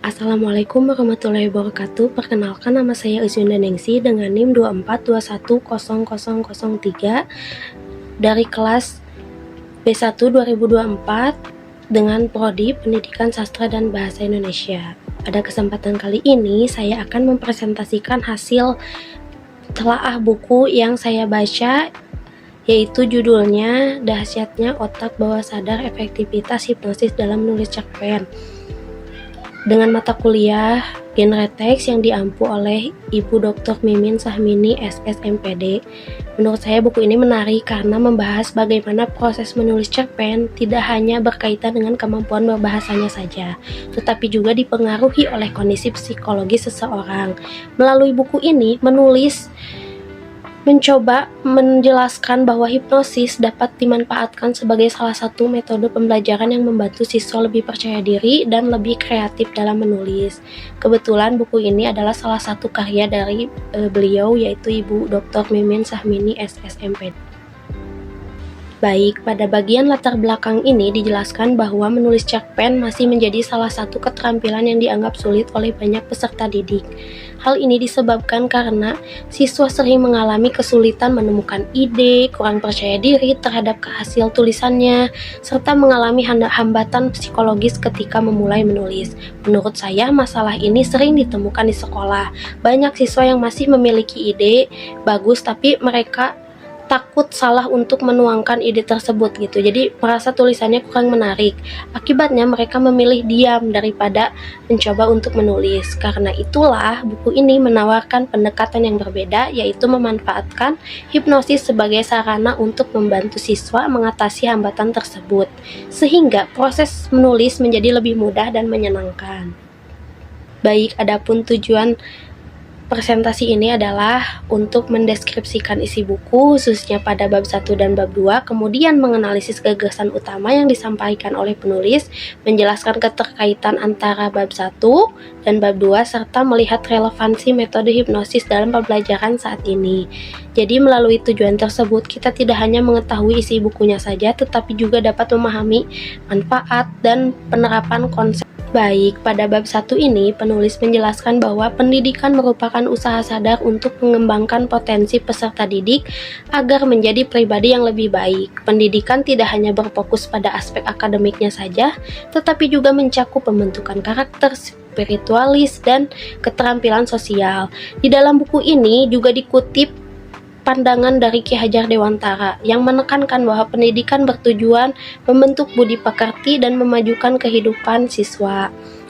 Assalamualaikum warahmatullahi wabarakatuh. Perkenalkan, nama saya Uzyunda Nengsi dengan NIM 242100003 dari kelas B1 2024 dengan Prodi Pendidikan Sastra dan Bahasa Indonesia. Pada kesempatan kali ini saya akan mempresentasikan hasil telaah buku yang saya baca, yaitu judulnya Dahsyatnya Otak Bawah Sadar Efektivitas Hipnosis dalam Menulis Cerpen, dengan mata kuliah genre teks yang diampu oleh Ibu Dr. Mimin Sahmini SSMPD. Menurut saya buku ini menarik karena membahas bagaimana proses menulis cerpen tidak hanya berkaitan dengan kemampuan berbahasanya saja, tetapi juga dipengaruhi oleh kondisi psikologis seseorang. Melalui buku ini, menulis mencoba menjelaskan bahwa hipnosis dapat dimanfaatkan sebagai salah satu metode pembelajaran yang membantu siswa lebih percaya diri dan lebih kreatif dalam menulis. Kebetulan buku ini adalah salah satu karya dari beliau, yaitu Ibu Dr. Mimin Sahmini SSMPD. Baik, pada bagian latar belakang ini dijelaskan bahwa menulis cerpen masih menjadi salah satu keterampilan yang dianggap sulit oleh banyak peserta didik. Hal ini disebabkan karena siswa sering mengalami kesulitan menemukan ide, kurang percaya diri terhadap hasil tulisannya, serta mengalami hambatan psikologis ketika memulai menulis. Menurut saya, masalah ini sering ditemukan di sekolah. Banyak siswa yang masih memiliki ide bagus, tapi mereka takut salah untuk menuangkan ide tersebut gitu. Jadi merasa tulisannya kurang menarik. Akibatnya mereka memilih diam daripada mencoba untuk menulis. Karena itulah buku ini menawarkan pendekatan yang berbeda, yaitu memanfaatkan hipnosis sebagai sarana untuk membantu siswa mengatasi hambatan tersebut, sehingga proses menulis menjadi lebih mudah dan menyenangkan. Baik, adapun tujuan presentasi ini adalah untuk mendeskripsikan isi buku, khususnya pada bab 1 dan bab 2, kemudian menganalisis gagasan utama yang disampaikan oleh penulis, menjelaskan keterkaitan antara bab 1 dan bab 2, serta melihat relevansi metode hipnosis dalam pembelajaran saat ini. Jadi melalui tujuan tersebut, kita tidak hanya mengetahui isi bukunya saja, tetapi juga dapat memahami manfaat dan penerapan konsep. Baik, pada bab 1 ini, penulis menjelaskan bahwa pendidikan merupakan usaha sadar untuk mengembangkan potensi peserta didik agar menjadi pribadi yang lebih baik. Pendidikan tidak hanya berfokus pada aspek akademiknya saja, tetapi juga mencakup pembentukan karakter, spiritualis, dan keterampilan sosial. Di dalam buku ini juga dikutip pandangan dari Ki Hajar Dewantara yang menekankan bahwa pendidikan bertujuan membentuk budi pekerti dan memajukan kehidupan siswa.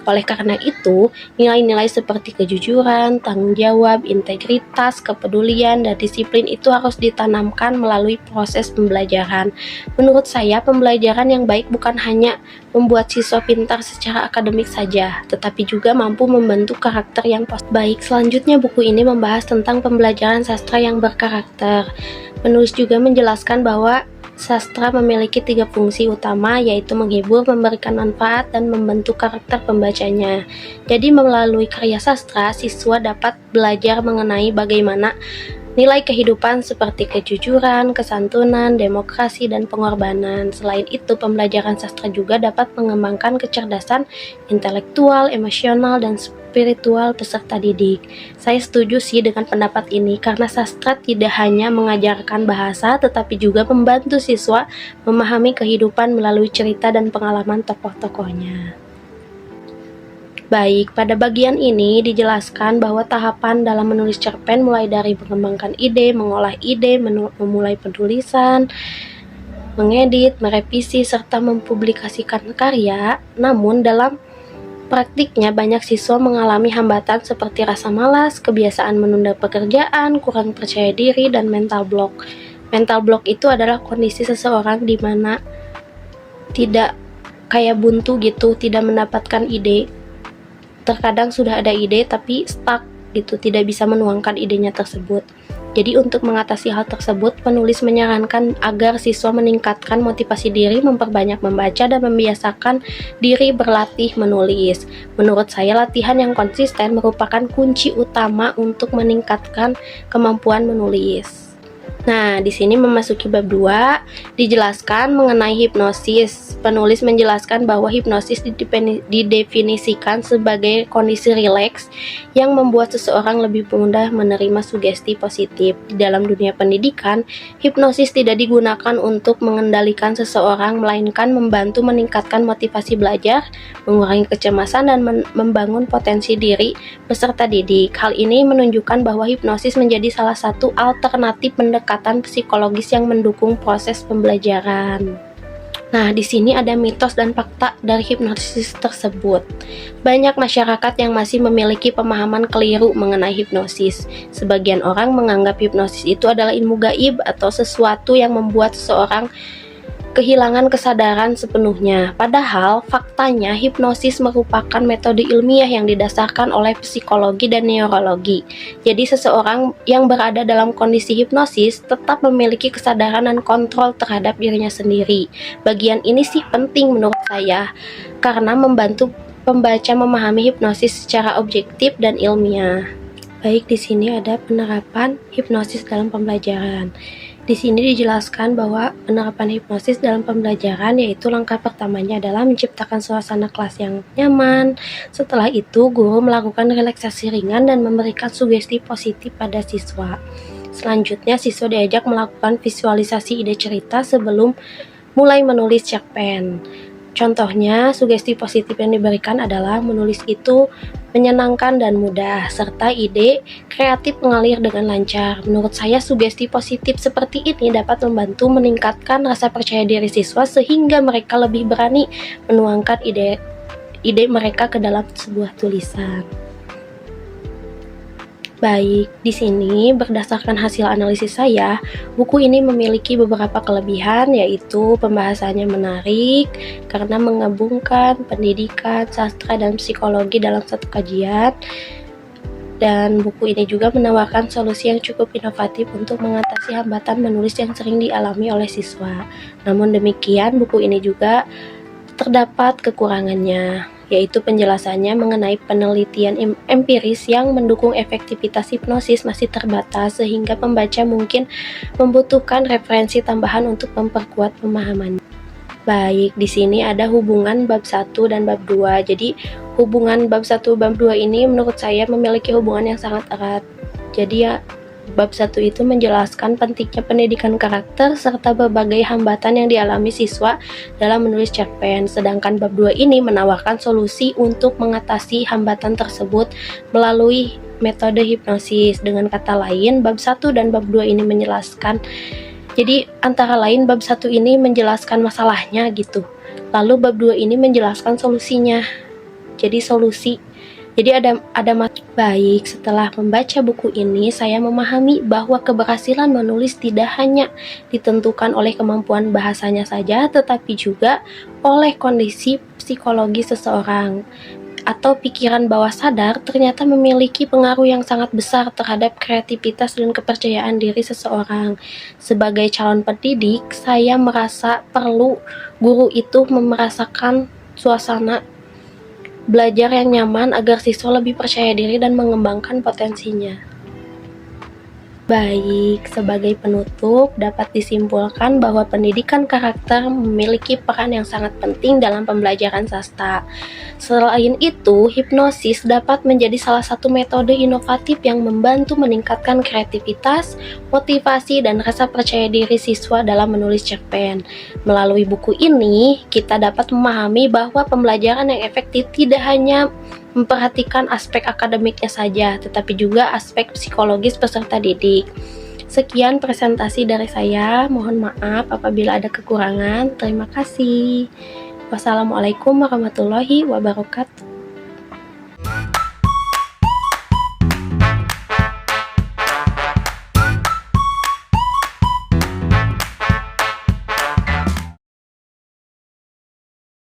Oleh karena itu, nilai-nilai seperti kejujuran, tanggung jawab, integritas, kepedulian, dan disiplin itu harus ditanamkan melalui proses pembelajaran. Menurut saya, pembelajaran yang baik bukan hanya membuat siswa pintar secara akademik saja, tetapi juga mampu membentuk karakter yang positif. Baik, selanjutnya buku ini membahas tentang pembelajaran sastra yang berkarakter. Penulis juga menjelaskan bahwa sastra memiliki 3 fungsi utama, yaitu menghibur, memberikan manfaat, dan membentuk karakter pembacanya. Jadi melalui karya sastra, siswa dapat belajar mengenai bagaimana nilai kehidupan seperti kejujuran, kesantunan, demokrasi, dan pengorbanan. Selain itu, pembelajaran sastra juga dapat mengembangkan kecerdasan intelektual, emosional, dan spiritual peserta didik. Saya setuju sih dengan pendapat ini karena sastra tidak hanya mengajarkan bahasa, tetapi juga membantu siswa memahami kehidupan melalui cerita dan pengalaman tokoh-tokohnya. Baik, pada bagian ini dijelaskan bahwa tahapan dalam menulis cerpen mulai dari mengembangkan ide, mengolah ide, memulai penulisan, mengedit, merevisi, serta mempublikasikan karya. Namun dalam praktiknya banyak siswa mengalami hambatan seperti rasa malas, kebiasaan menunda pekerjaan, kurang percaya diri, dan mental block. Mental block itu adalah kondisi seseorang di mana tidak kayak buntu gitu, tidak mendapatkan ide. Terkadang sudah ada ide tapi stuck gitu, tidak bisa menuangkan idenya tersebut. Jadi untuk mengatasi hal tersebut, penulis menyarankan agar siswa meningkatkan motivasi diri, memperbanyak membaca, dan membiasakan diri berlatih menulis. Menurut saya, latihan yang konsisten merupakan kunci utama untuk meningkatkan kemampuan menulis. Nah, di sini memasuki bab 2, dijelaskan mengenai hipnosis. Penulis menjelaskan bahwa hipnosis didefinisikan sebagai kondisi rileks yang membuat seseorang lebih mudah menerima sugesti positif. Di dalam dunia pendidikan, hipnosis tidak digunakan untuk mengendalikan seseorang, melainkan membantu meningkatkan motivasi belajar, mengurangi kecemasan, dan membangun potensi diri peserta didik. Hal ini menunjukkan bahwa hipnosis menjadi salah satu alternatif pendekatan psikologis yang mendukung proses pembelajaran. Nah, di sini ada mitos dan fakta dari hipnosis tersebut. Banyak masyarakat yang masih memiliki pemahaman keliru mengenai hipnosis. Sebagian orang menganggap hipnosis itu adalah ilmu gaib atau sesuatu yang membuat seseorang kehilangan kesadaran sepenuhnya. Padahal, faktanya hipnosis merupakan metode ilmiah yang didasarkan oleh psikologi dan neurologi. Jadi, seseorang yang berada dalam kondisi hipnosis tetap memiliki kesadaran dan kontrol terhadap dirinya sendiri. Bagian ini sih penting menurut saya, karena membantu pembaca memahami hipnosis secara objektif dan ilmiah. Baik, di sini ada penerapan hipnosis dalam pembelajaran. Di sini dijelaskan bahwa penerapan hipnosis dalam pembelajaran yaitu langkah pertamanya adalah menciptakan suasana kelas yang nyaman. Setelah itu, guru melakukan relaksasi ringan dan memberikan sugesti positif pada siswa. Selanjutnya, siswa diajak melakukan visualisasi ide cerita sebelum mulai menulis cerpen. Contohnya, sugesti positif yang diberikan adalah menulis itu menyenangkan dan mudah, serta ide kreatif mengalir dengan lancar. Menurut saya, sugesti positif seperti ini dapat membantu meningkatkan rasa percaya diri siswa sehingga mereka lebih berani menuangkan ide mereka ke dalam sebuah tulisan. Baik, di sini berdasarkan hasil analisis saya, buku ini memiliki beberapa kelebihan, yaitu pembahasannya menarik karena menggabungkan pendidikan, sastra, dan psikologi dalam satu kajian. Dan buku ini juga menawarkan solusi yang cukup inovatif untuk mengatasi hambatan menulis yang sering dialami oleh siswa. Namun demikian, buku ini juga terdapat kekurangannya, yaitu penjelasannya mengenai penelitian empiris yang mendukung efektivitas hipnosis masih terbatas sehingga pembaca mungkin membutuhkan referensi tambahan untuk memperkuat pemahamannya. Baik, di sini ada hubungan bab 1 dan bab 2. Jadi, hubungan bab 1 bab 2 ini menurut saya memiliki hubungan yang sangat erat. Jadi ya, bab 1 itu menjelaskan pentingnya pendidikan karakter serta berbagai hambatan yang dialami siswa dalam menulis cerpen. Sedangkan bab 2 ini menawarkan solusi untuk mengatasi hambatan tersebut melalui metode hipnosis. Dengan kata lain, bab 1 dan bab 2 ini menjelaskan. Jadi antara lain bab 1 ini menjelaskan masalahnya gitu. Lalu bab 2 ini menjelaskan solusinya. Jadi ada baik, setelah membaca buku ini, saya memahami bahwa keberhasilan menulis tidak hanya ditentukan oleh kemampuan bahasanya saja, tetapi juga oleh kondisi psikologi seseorang atau pikiran bawah sadar ternyata memiliki pengaruh yang sangat besar terhadap kreativitas dan kepercayaan diri seseorang. Sebagai calon pendidik, saya merasa perlu guru itu merasakan suasana belajar yang nyaman agar siswa lebih percaya diri dan mengembangkan potensinya. Baik, sebagai penutup dapat disimpulkan bahwa pendidikan karakter memiliki peran yang sangat penting dalam pembelajaran sastra. Selain itu, hipnosis dapat menjadi salah satu metode inovatif yang membantu meningkatkan kreativitas, motivasi, dan rasa percaya diri siswa dalam menulis cerpen. Melalui buku ini, kita dapat memahami bahwa pembelajaran yang efektif tidak hanya memperhatikan aspek akademiknya saja, tetapi juga aspek psikologis peserta didik. Sekian presentasi dari saya, mohon maaf apabila ada kekurangan. Terima kasih. Wassalamualaikum warahmatullahi wabarakatuh.